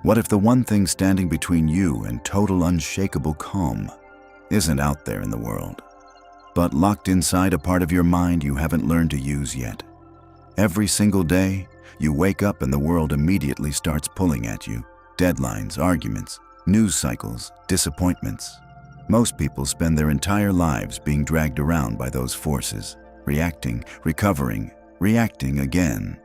What if the one thing standing between you and total unshakable calm isn't out there in the world, but locked inside a part of your mind you haven't learned to use yet? Every single day, you wake up and the world immediately starts pulling at you. Deadlines, arguments, news cycles, disappointments. Most people spend their entire lives being dragged around by those forces, reacting, recovering, reacting again.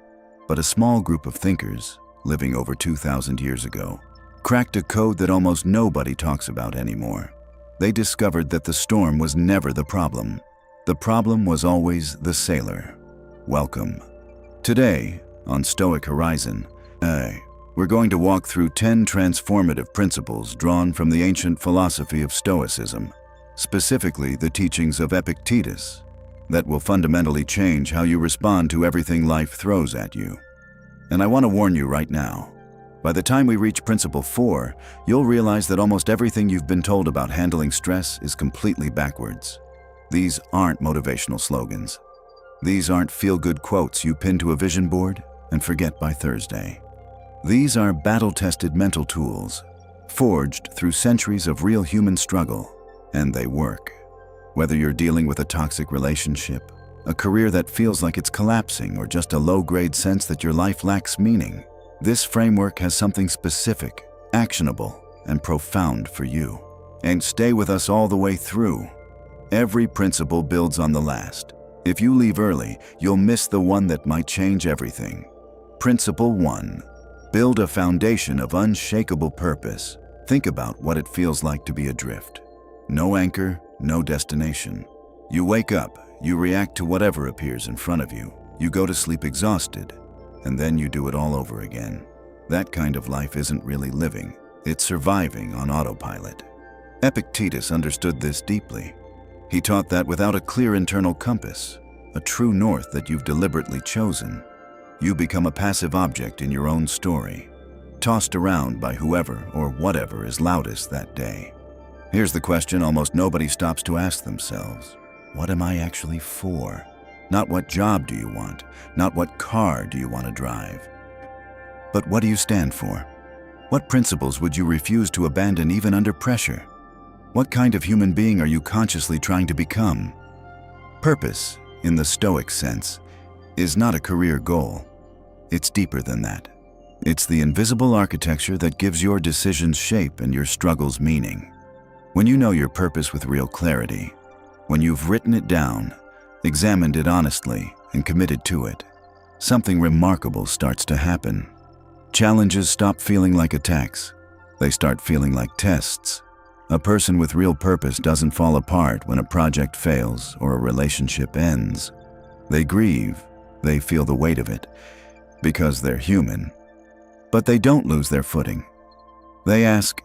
But a small group of thinkers, living over 2,000 years ago, cracked a code that almost nobody talks about anymore. They discovered that the storm was never the problem. The problem was always the sailor. Welcome. Today, on Stoic Horizon, we're going to walk through 10 transformative principles drawn from the ancient philosophy of Stoicism, specifically the teachings of Epictetus, that will fundamentally change how you respond to everything life throws at you. And I want to warn you right now, by the time we reach Principle 4, you'll realize that almost everything you've been told about handling stress is completely backwards. These aren't motivational slogans. These aren't feel-good quotes you pin to a vision board and forget by Thursday. These are battle-tested mental tools, forged through centuries of real human struggle, and they work. Whether you're dealing with a toxic relationship, a career that feels like it's collapsing, or just a low-grade sense that your life lacks meaning, this framework has something specific, actionable, and profound for you. And stay with us all the way through. Every principle builds on the last. If you leave early, you'll miss the one that might change everything. Principle 1. Build a foundation of unshakable purpose. Think about what it feels like to be adrift. No anchor, no destination. You wake up, you react to whatever appears in front of you. You go to sleep exhausted, and then you do it all over again. That kind of life isn't really living. It's surviving on autopilot. Epictetus understood this deeply. He taught that without a clear internal compass, a true north that you've deliberately chosen, you become a passive object in your own story, tossed around by whoever or whatever is loudest that day. Here's the question almost nobody stops to ask themselves. What am I actually for? Not what job do you want, not what car do you want to drive, but what do you stand for? What principles would you refuse to abandon even under pressure? What kind of human being are you consciously trying to become? Purpose, in the Stoic sense, is not a career goal. It's deeper than that. It's the invisible architecture that gives your decisions shape and your struggles meaning. When you know your purpose with real clarity, when you've written it down, examined it honestly, and committed to it, something remarkable starts to happen. Challenges stop feeling like attacks. They start feeling like tests. A person with real purpose doesn't fall apart when a project fails or a relationship ends. They grieve, they feel the weight of it, because they're human. But they don't lose their footing. They ask,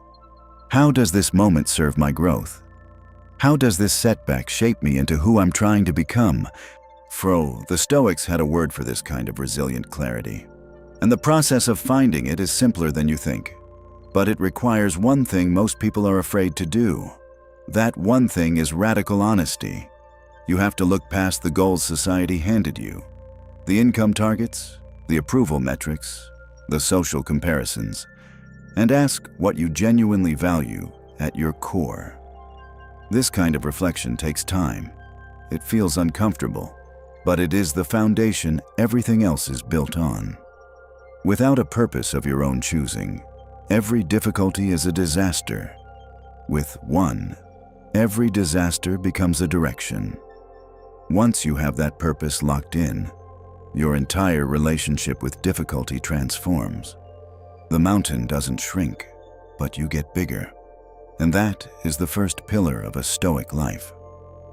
how does this moment serve my growth? How does this setback shape me into who I'm trying to become? The Stoics had a word for this kind of resilient clarity. And the process of finding it is simpler than you think. But it requires one thing most people are afraid to do. That one thing is radical honesty. You have to look past the goals society handed you. The income targets, the approval metrics, the social comparisons, and ask what you genuinely value at your core. This kind of reflection takes time. It feels uncomfortable, but it is the foundation everything else is built on. Without a purpose of your own choosing, every difficulty is a disaster. With one, every disaster becomes a direction. Once you have that purpose locked in, your entire relationship with difficulty transforms. The mountain doesn't shrink, but you get bigger. And that is the first pillar of a Stoic life.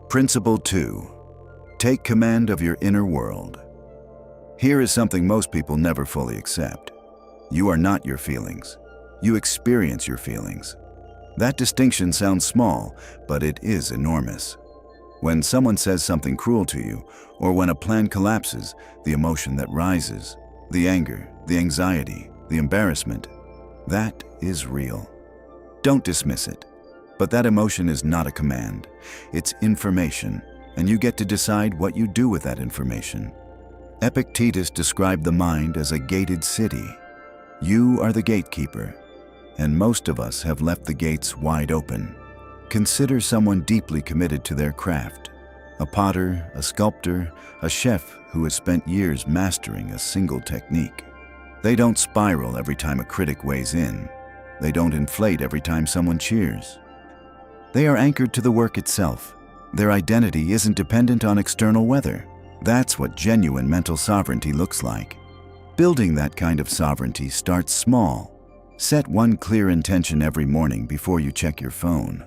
Principle 2. Take command of your inner world. Here is something most people never fully accept. You are not your feelings. You experience your feelings. That distinction sounds small, but it is enormous. When someone says something cruel to you, or when a plan collapses, the emotion that rises, the anger, the anxiety, the embarrassment, that is real. Don't dismiss it. But that emotion is not a command. It's information, and you get to decide what you do with that information. Epictetus described the mind as a gated city. You are the gatekeeper. and most of us have left the gates wide open. Consider someone deeply committed to their craft. A potter, a sculptor, a chef who has spent years mastering a single technique. They don't spiral every time a critic weighs in. They don't inflate every time someone cheers. They are anchored to the work itself. Their identity isn't dependent on external weather. That's what genuine mental sovereignty looks like. Building that kind of sovereignty starts small. Set one clear intention every morning before you check your phone.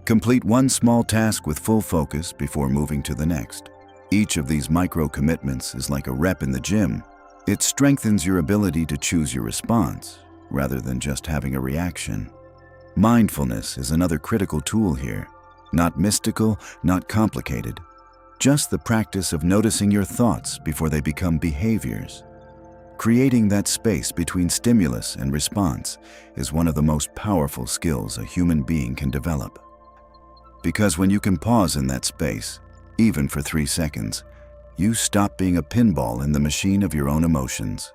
Complete one small task with full focus before moving to the next. Each of these micro commitments is like a rep in the gym. It strengthens your ability to choose your response, rather than just having a reaction. Mindfulness is another critical tool here. Not mystical, not complicated. Just the practice of noticing your thoughts before they become behaviors. Creating that space between stimulus and response is one of the most powerful skills a human being can develop. Because when you can pause in that space, even for 3 seconds, you stop being a pinball in the machine of your own emotions.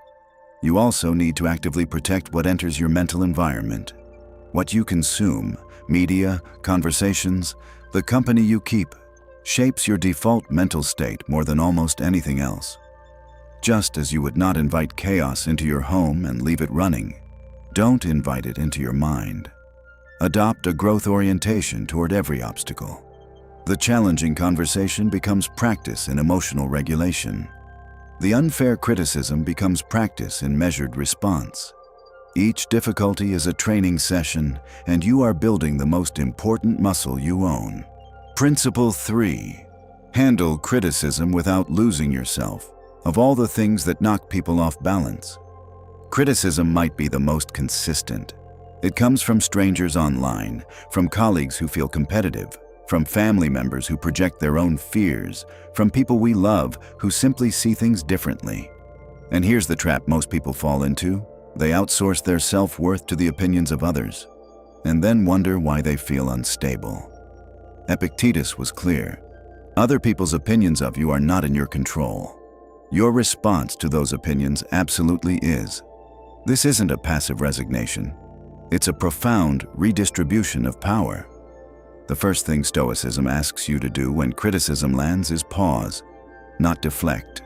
You also need to actively protect what enters your mental environment. What you consume, media, conversations, the company you keep, shapes your default mental state more than almost anything else. Just as you would not invite chaos into your home and leave it running, don't invite it into your mind. Adopt a growth orientation toward every obstacle. The challenging conversation becomes practice in emotional regulation. The unfair criticism becomes practice in measured response. Each difficulty is a training session, and you are building the most important muscle you own. Principle 3. Handle criticism without losing yourself. Of all the things that knock people off balance, criticism might be the most consistent. It comes from strangers online, from colleagues who feel competitive, from family members who project their own fears, from people we love who simply see things differently. And here's the trap most people fall into. They outsource their self-worth to the opinions of others, and then wonder why they feel unstable. Epictetus was clear. Other people's opinions of you are not in your control. Your response to those opinions absolutely is. This isn't a passive resignation. It's a profound redistribution of power. The first thing Stoicism asks you to do when criticism lands is pause, not deflect,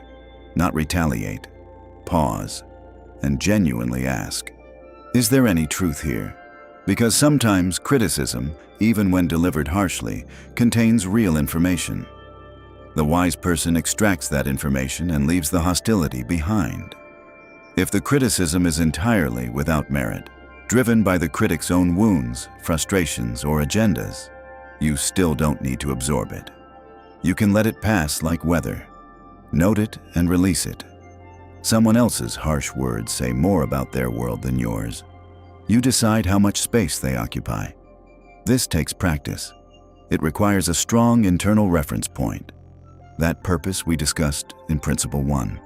not retaliate. Pause, and genuinely ask, is there any truth here? Because sometimes criticism, even when delivered harshly, contains real information. The wise person extracts that information and leaves the hostility behind. If the criticism is entirely without merit, driven by the critic's own wounds, frustrations, or agendas, you still don't need to absorb it. You can let it pass like weather. Note it and release it. Someone else's harsh words say more about their world than yours. You decide how much space they occupy. This takes practice. It requires a strong internal reference point. That purpose we discussed in Principle 1.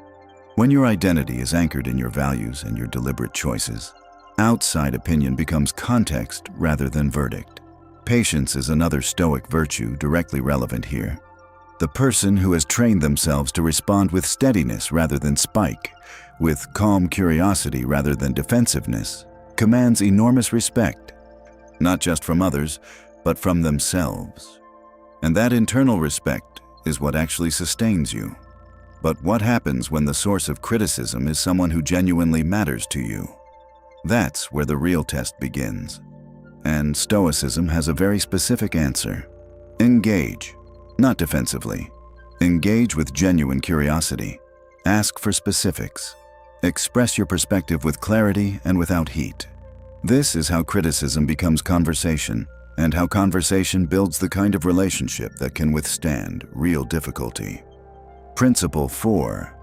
When your identity is anchored in your values and your deliberate choices, outside opinion becomes context rather than verdict. Patience is another Stoic virtue directly relevant here. The person who has trained themselves to respond with steadiness rather than spike, with calm curiosity rather than defensiveness, commands enormous respect, not just from others, but from themselves. And that internal respect is what actually sustains you. But what happens when the source of criticism is someone who genuinely matters to you? That's where the real test begins. And Stoicism has a very specific answer. Engage, not defensively. Engage with genuine curiosity. Ask for specifics. Express your perspective with clarity and without heat. This is how criticism becomes conversation, and how conversation builds the kind of relationship that can withstand real difficulty. Principle 4.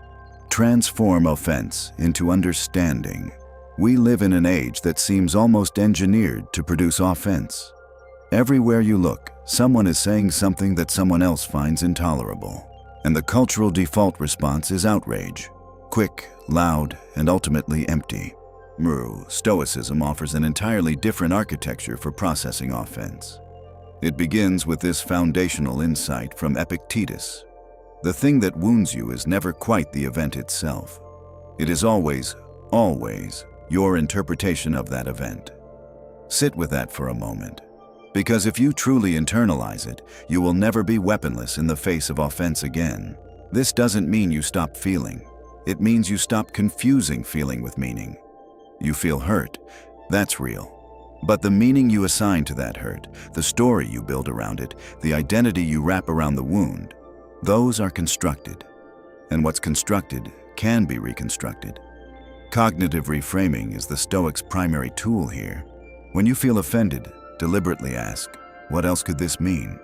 Transform offense into understanding. We live in an age that seems almost engineered to produce offense. Everywhere you look, someone is saying something that someone else finds intolerable. And the cultural default response is outrage. Quick, loud, and ultimately empty. Stoicism offers an entirely different architecture for processing offense. It begins with this foundational insight from Epictetus. The thing that wounds you is never quite the event itself. It is always your interpretation of that event. Sit with that for a moment. Because if you truly internalize it, you will never be weaponless in the face of offense again. This doesn't mean you stop feeling. It means you stop confusing feeling with meaning. You feel hurt. That's real. But the meaning you assign to that hurt, the story you build around it, the identity you wrap around the wound, those are constructed. And what's constructed can be reconstructed. Cognitive reframing is the Stoic's primary tool here. When you feel offended, deliberately ask, what else could this mean?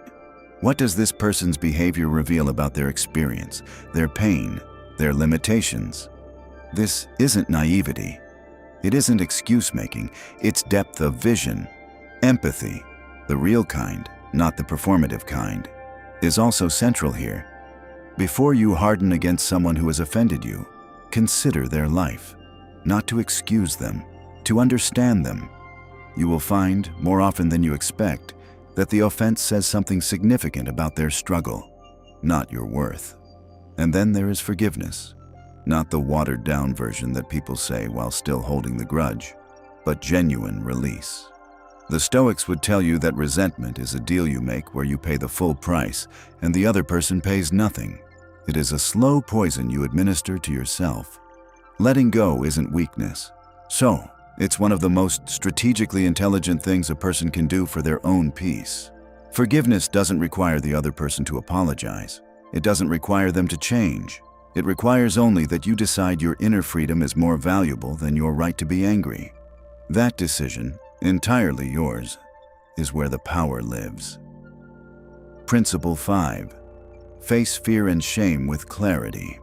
What does this person's behavior reveal about their experience, their pain, their limitations? This isn't naivety. It isn't excuse-making. It's depth of vision. Empathy, the real kind, not the performative kind, is also central here. Before you harden against someone who has offended you, consider their life, not to excuse them, to understand them. You will find, more often than you expect, that the offense says something significant about their struggle, not your worth. And then there is forgiveness, not the watered-down version that people say while still holding the grudge, but genuine release. The Stoics would tell you that resentment is a deal you make where you pay the full price and the other person pays nothing. It is a slow poison you administer to yourself. Letting go isn't weakness. So, it's one of the most strategically intelligent things a person can do for their own peace. Forgiveness doesn't require the other person to apologize. It doesn't require them to change. It requires only that you decide your inner freedom is more valuable than your right to be angry. That decision, entirely yours, is where the power lives. Principle 5. Face fear and shame with clarity.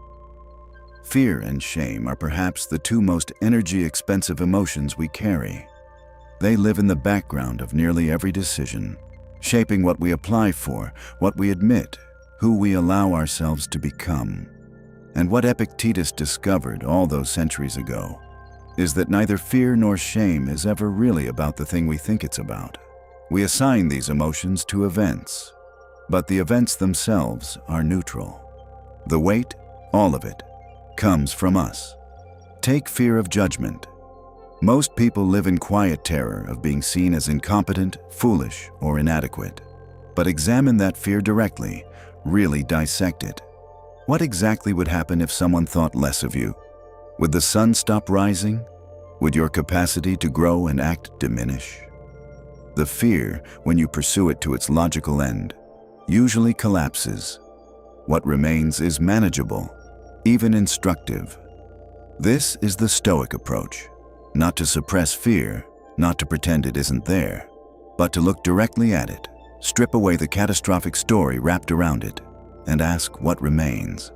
Fear and shame are perhaps the two most energy-expensive emotions we carry. They live in the background of nearly every decision, shaping what we apply for, what we admit, who we allow ourselves to become. And what Epictetus discovered all those centuries ago is that neither fear nor shame is ever really about the thing we think it's about. We assign these emotions to events, but the events themselves are neutral. The weight, all of it, comes from us. Take fear of judgment. Most people live in quiet terror of being seen as incompetent, foolish, or inadequate. But examine that fear directly, really dissect it. What exactly would happen if someone thought less of you? Would the sun stop rising? Would your capacity to grow and act diminish? The fear, when you pursue it to its logical end, usually collapses. What remains is manageable, even instructive. This is the Stoic approach. Not to suppress fear, not to pretend it isn't there, but to look directly at it, strip away the catastrophic story wrapped around it, and ask what remains.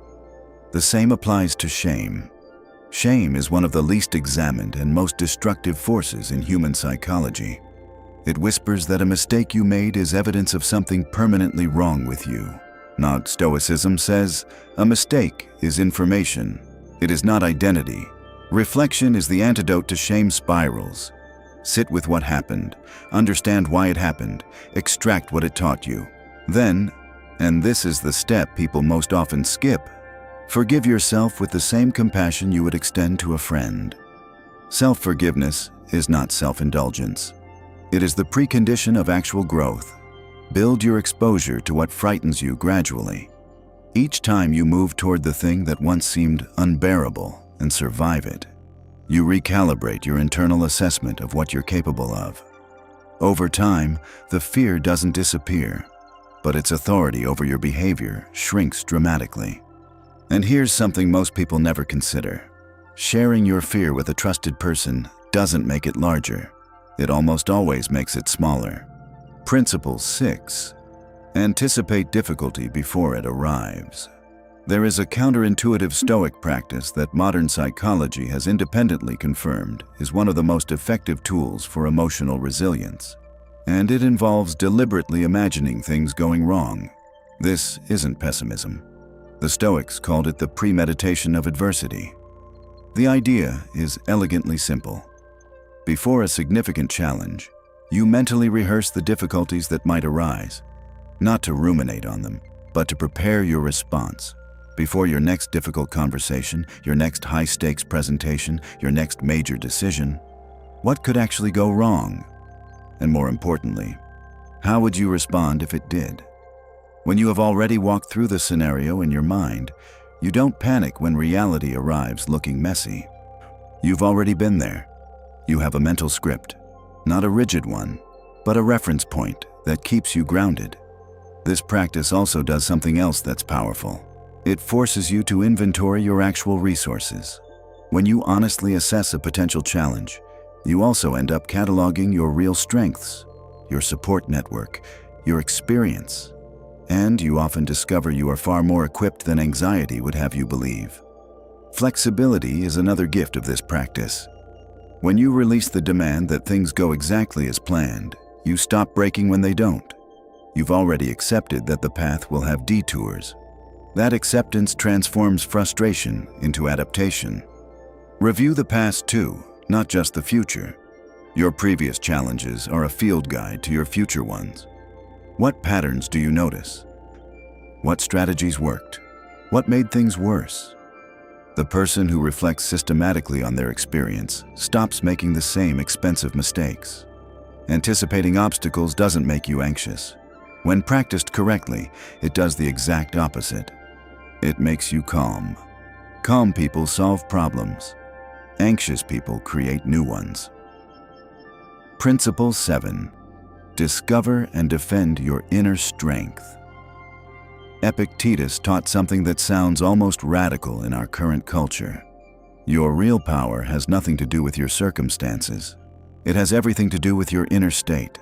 The same applies to shame. Shame is one of the least examined and most destructive forces in human psychology. It whispers that a mistake you made is evidence of something permanently wrong with you. Not Stoicism says, a mistake is information. It is not identity. Reflection is the antidote to shame spirals. Sit with what happened, understand why it happened, extract what it taught you. Then, and this is the step people most often skip, forgive yourself with the same compassion you would extend to a friend. Self-forgiveness is not self-indulgence. It is the precondition of actual growth. Build your exposure to what frightens you gradually. Each time you move toward the thing that once seemed unbearable and survive it, you recalibrate your internal assessment of what you're capable of. Over time, the fear doesn't disappear, but its authority over your behavior shrinks dramatically. And here's something most people never consider. Sharing your fear with a trusted person doesn't make it larger. It almost always makes it smaller. Principle 6. Anticipate difficulty before it arrives. There is a counterintuitive Stoic practice that modern psychology has independently confirmed is one of the most effective tools for emotional resilience. And it involves deliberately imagining things going wrong. This isn't pessimism. The Stoics called it the premeditation of adversity. The idea is elegantly simple. Before a significant challenge, you mentally rehearse the difficulties that might arise, not to ruminate on them, but to prepare your response. Before your next difficult conversation, your next high-stakes presentation, your next major decision, what could actually go wrong? And more importantly, how would you respond if it did? When you have already walked through the scenario in your mind, you don't panic when reality arrives looking messy. You've already been there. You have a mental script, not a rigid one, but a reference point that keeps you grounded. This practice also does something else that's powerful. It forces you to inventory your actual resources. When you honestly assess a potential challenge, you also end up cataloging your real strengths, your support network, your experience, and you often discover you are far more equipped than anxiety would have you believe. Flexibility is another gift of this practice. When you release the demand that things go exactly as planned, you stop breaking when they don't. You've already accepted that the path will have detours. That acceptance transforms frustration into adaptation. Review the past too, not just the future. Your previous challenges are a field guide to your future ones. What patterns do you notice? What strategies worked? What made things worse? The person who reflects systematically on their experience stops making the same expensive mistakes. Anticipating obstacles doesn't make you anxious. When practiced correctly, it does the exact opposite. It makes you calm. Calm people solve problems. Anxious people create new ones. Principle 7. Discover and defend your inner strength. Epictetus taught something that sounds almost radical in our current culture. Your real power has nothing to do with your circumstances. It has everything to do with your inner state.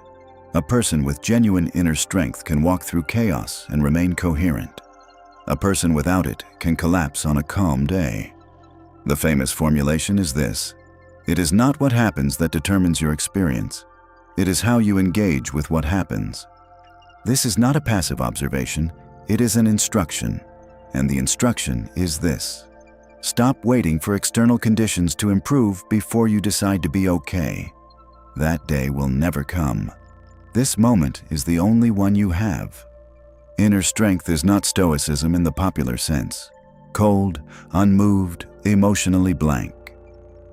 A person with genuine inner strength can walk through chaos and remain coherent. A person without it can collapse on a calm day. The famous formulation is this: it is not what happens that determines your experience. It is how you engage with what happens. This is not a passive observation, it is an instruction. And the instruction is this: stop waiting for external conditions to improve before you decide to be okay. That day will never come. This moment is the only one you have. Inner strength is not stoicism in the popular sense. Cold, unmoved, emotionally blank.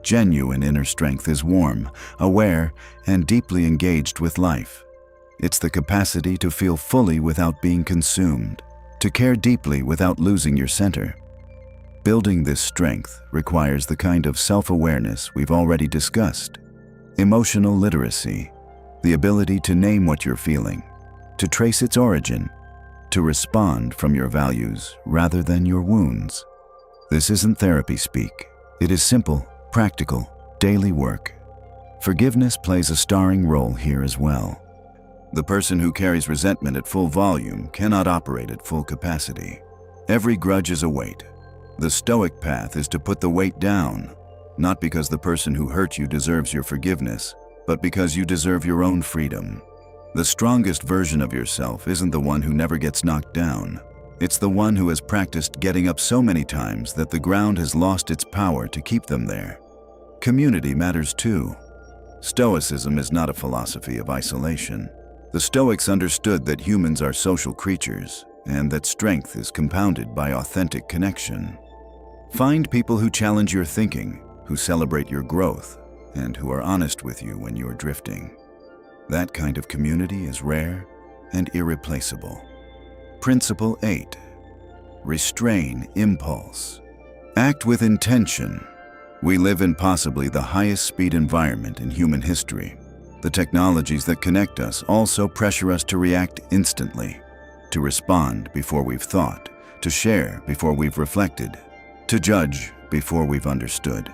Genuine inner strength is warm, aware, and deeply engaged with life. It's the capacity to feel fully without being consumed, to care deeply without losing your center. Building this strength requires the kind of self-awareness we've already discussed. Emotional literacy, the ability to name what you're feeling, to trace its origin, to respond from your values rather than your wounds. This isn't therapy speak. It is simple, practical, daily work. Forgiveness plays a starring role here as well. The person who carries resentment at full volume cannot operate at full capacity. Every grudge is a weight. The Stoic path is to put the weight down, not because the person who hurt you deserves your forgiveness, but because you deserve your own freedom. The strongest version of yourself isn't the one who never gets knocked down. It's the one who has practiced getting up so many times that the ground has lost its power to keep them there. Community matters too. Stoicism is not a philosophy of isolation. The Stoics understood that humans are social creatures and that strength is compounded by authentic connection. Find people who challenge your thinking, who celebrate your growth, and who are honest with you when you are drifting. That kind of community is rare and irreplaceable. Principle 8. Restrain impulse. Act with intention. We live in possibly the highest speed environment in human history. The technologies that connect us also pressure us to react instantly, to respond before we've thought, to share before we've reflected, to judge before we've understood.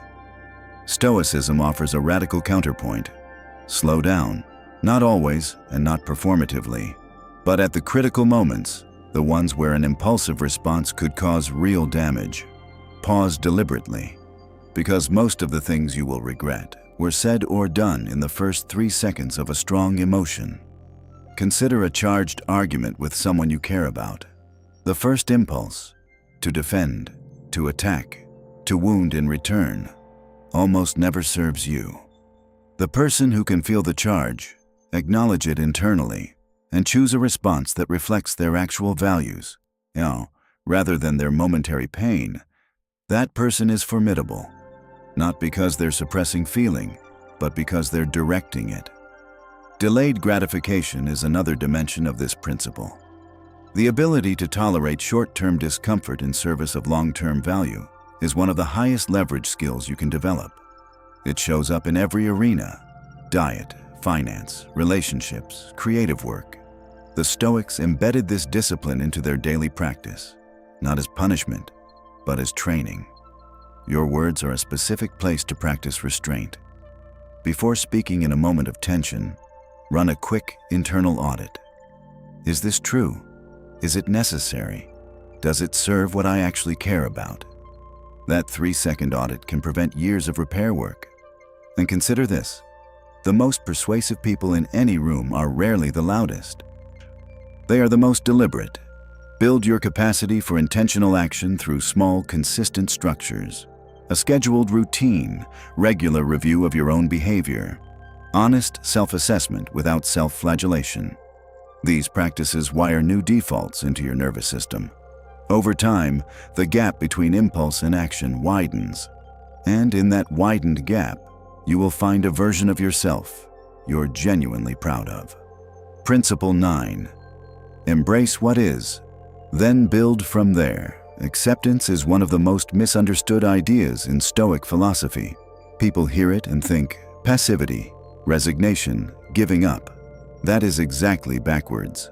Stoicism offers a radical counterpoint. Slow down, not always and not performatively, but at the critical moments, the ones where an impulsive response could cause real damage. Pause deliberately, because most of the things you will regret were said or done in the first 3 seconds of a strong emotion. Consider a charged argument with someone you care about. The first impulse, to defend, to attack, to wound in return, almost never serves you. The person who can feel the charge, acknowledge it internally, and choose a response that reflects their actual values, rather than their momentary pain, that person is formidable. Not because they're suppressing feeling, but because they're directing it. Delayed gratification is another dimension of this principle. The ability to tolerate short-term discomfort in service of long-term value is one of the highest leverage skills you can develop. It shows up in every arena: diet, finance, relationships, creative work. The Stoics embedded this discipline into their daily practice, not as punishment, but as training. Your words are a specific place to practice restraint. Before speaking in a moment of tension, run a quick internal audit. Is this true? Is it necessary? Does it serve what I actually care about? That 3-second audit can prevent years of repair work. And consider this: the most persuasive people in any room are rarely the loudest. They are the most deliberate. Build your capacity for intentional action through small, consistent structures. A scheduled routine, regular review of your own behavior, honest self-assessment without self-flagellation. These practices wire new defaults into your nervous system. Over time, the gap between impulse and action widens. And in that widened gap, you will find a version of yourself you're genuinely proud of. Principle 9. Embrace what is, then build from there. Acceptance is one of the most misunderstood ideas in Stoic philosophy. People hear it and think passivity, resignation, giving up. That is exactly backwards.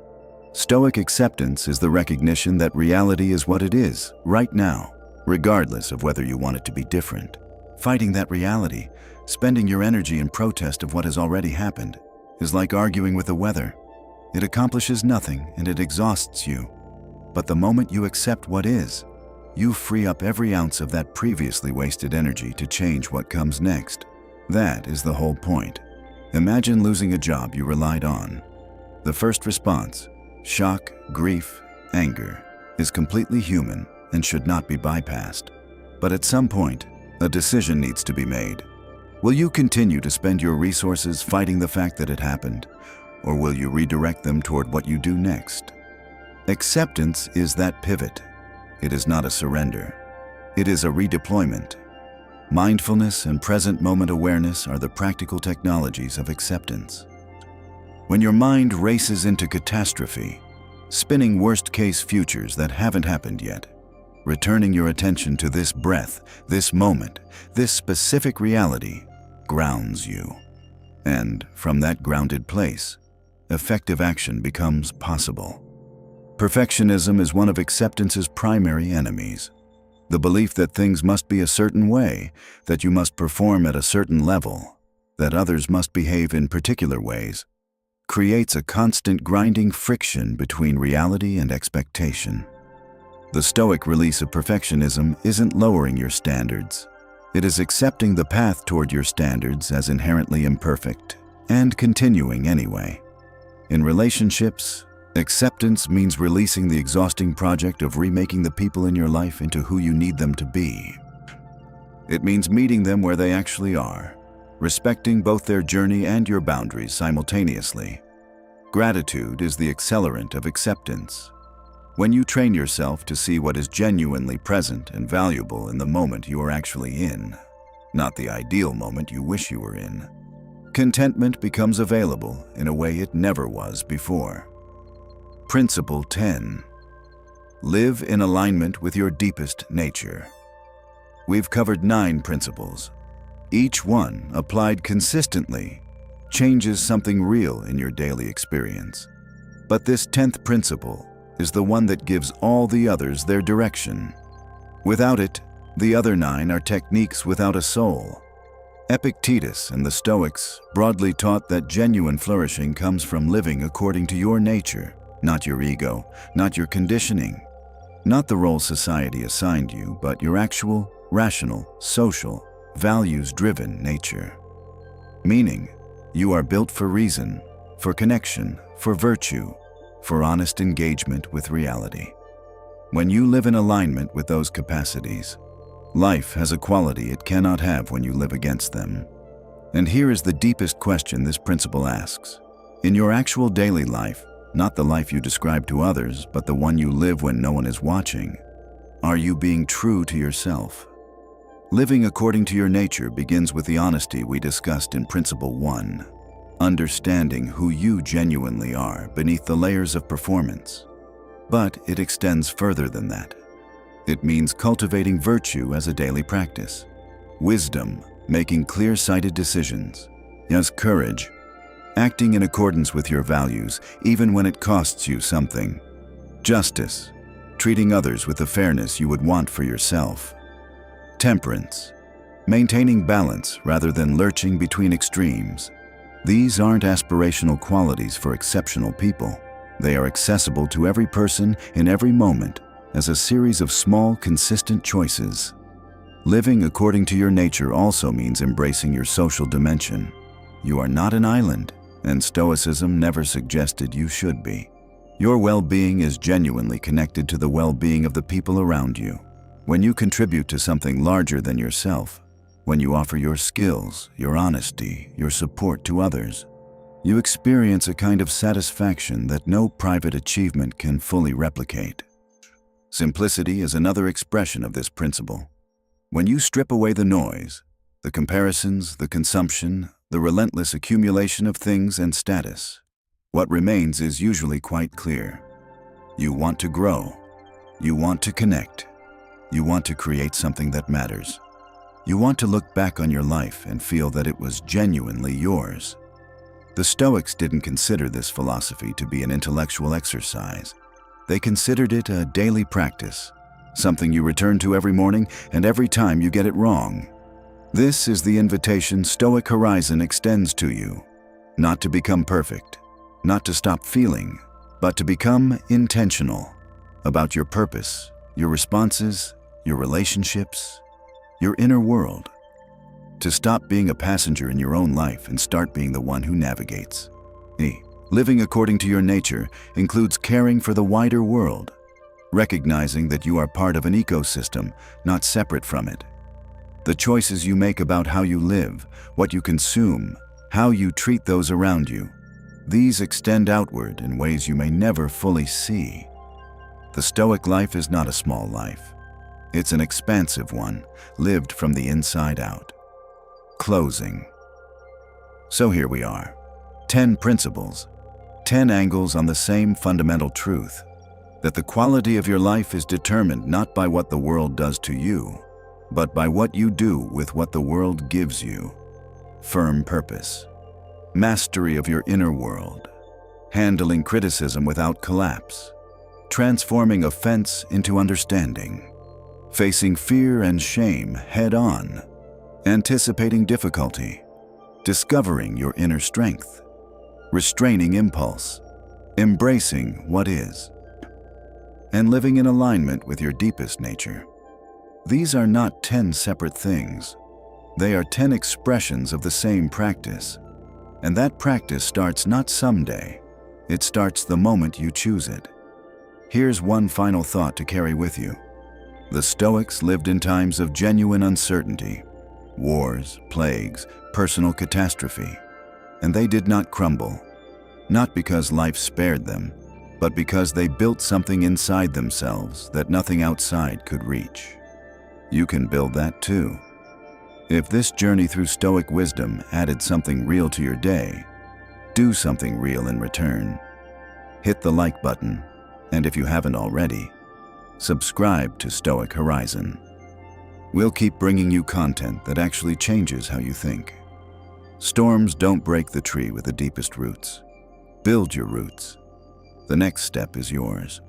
Stoic acceptance is the recognition that reality is what it is, right now, regardless of whether you want it to be different. Fighting that reality, spending your energy in protest of what has already happened, is like arguing with the weather. It accomplishes nothing and it exhausts you. But the moment you accept what is, you free up every ounce of that previously wasted energy to change what comes next. That is the whole point. Imagine losing a job you relied on. The first response, shock, grief, anger, is completely human and should not be bypassed. But at some point, a decision needs to be made. Will you continue to spend your resources fighting the fact that it happened, or will you redirect them toward what you do next? Acceptance is that pivot. It is not a surrender. It is a redeployment. Mindfulness and present moment awareness are the practical technologies of acceptance. When your mind races into catastrophe, spinning worst-case futures that haven't happened yet, returning your attention to this breath, this moment, this specific reality, grounds you. And from that grounded place, effective action becomes possible. Perfectionism is one of acceptance's primary enemies. The belief that things must be a certain way, that you must perform at a certain level, that others must behave in particular ways, creates a constant grinding friction between reality and expectation. The Stoic release of perfectionism isn't lowering your standards. It is accepting the path toward your standards as inherently imperfect and continuing anyway. In relationships, acceptance means releasing the exhausting project of remaking the people in your life into who you need them to be. It means meeting them where they actually are, respecting both their journey and your boundaries simultaneously. Gratitude is the accelerant of acceptance. When you train yourself to see what is genuinely present and valuable in the moment you are actually in, not the ideal moment you wish you were in, contentment becomes available in a way it never was before. Principle 10. Live in alignment with your deepest nature. We've covered 9 principles. Each one, applied consistently, changes something real in your daily experience. But this 10th principle is the one that gives all the others their direction. Without it, the other 9 are techniques without a soul. Epictetus and the Stoics broadly taught that genuine flourishing comes from living according to your nature, not your ego, not your conditioning, not the role society assigned you, but your actual, rational, social, values-driven nature. Meaning, you are built for reason, for connection, for virtue, for honest engagement with reality. When you live in alignment with those capacities, life has a quality it cannot have when you live against them. And here is the deepest question this principle asks. In your actual daily life, not the life you describe to others, but the one you live when no one is watching, are you being true to yourself? Living according to your nature begins with the honesty we discussed in Principle 1. understanding who you genuinely are beneath the layers of performance. But it extends further than that. It means cultivating virtue as a daily practice, wisdom, making clear-sighted decisions, as courage, acting in accordance with your values even when it costs you something, justice, treating others with the fairness you would want for yourself, temperance, maintaining balance rather than lurching between extremes. These aren't aspirational qualities for exceptional people. They are accessible to every person in every moment as a series of small, consistent choices. Living according to your nature also means embracing your social dimension. You are not an island, and Stoicism never suggested you should be. Your well-being is genuinely connected to the well-being of the people around you. When you contribute to something larger than yourself, when you offer your skills, your honesty, your support to others, you experience a kind of satisfaction that no private achievement can fully replicate. Simplicity is another expression of this principle. When you strip away the noise, the comparisons, the consumption, the relentless accumulation of things and status, what remains is usually quite clear. You want to grow. You want to connect. You want to create something that matters. You want to look back on your life and feel that it was genuinely yours. The Stoics didn't consider this philosophy to be an intellectual exercise. They considered it a daily practice, something you return to every morning and every time you get it wrong. This is the invitation Stoic Horizon extends to you, not to become perfect, not to stop feeling, but to become intentional about your purpose, your responses, your relationships, your inner world. To stop being a passenger in your own life and start being the one who navigates. Living according to your nature includes caring for the wider world, recognizing that you are part of an ecosystem, not separate from it. The choices you make about how you live, what you consume, how you treat those around you, these extend outward in ways you may never fully see. The Stoic life is not a small life. It's an expansive one, lived from the inside out. Closing. So here we are. 10 principles, 10 angles on the same fundamental truth, that the quality of your life is determined not by what the world does to you, but by what you do with what the world gives you. Firm purpose. Mastery of your inner world. Handling criticism without collapse. Transforming offense into understanding. Facing fear and shame head-on. Anticipating difficulty. Discovering your inner strength. Restraining impulse. Embracing what is. And living in alignment with your deepest nature. These are not 10 separate things. They are 10 expressions of the same practice. And that practice starts not someday. It starts the moment you choose it. Here's one final thought to carry with you. The Stoics lived in times of genuine uncertainty, wars, plagues, personal catastrophe. And they did not crumble. Not because life spared them, but because they built something inside themselves that nothing outside could reach. You can build that too. If this journey through Stoic wisdom added something real to your day, do something real in return. Hit the like button, and if you haven't already, subscribe to Stoic Horizon. We'll keep bringing you content that actually changes how you think. Storms don't break the tree with the deepest roots. Build your roots. The next step is yours.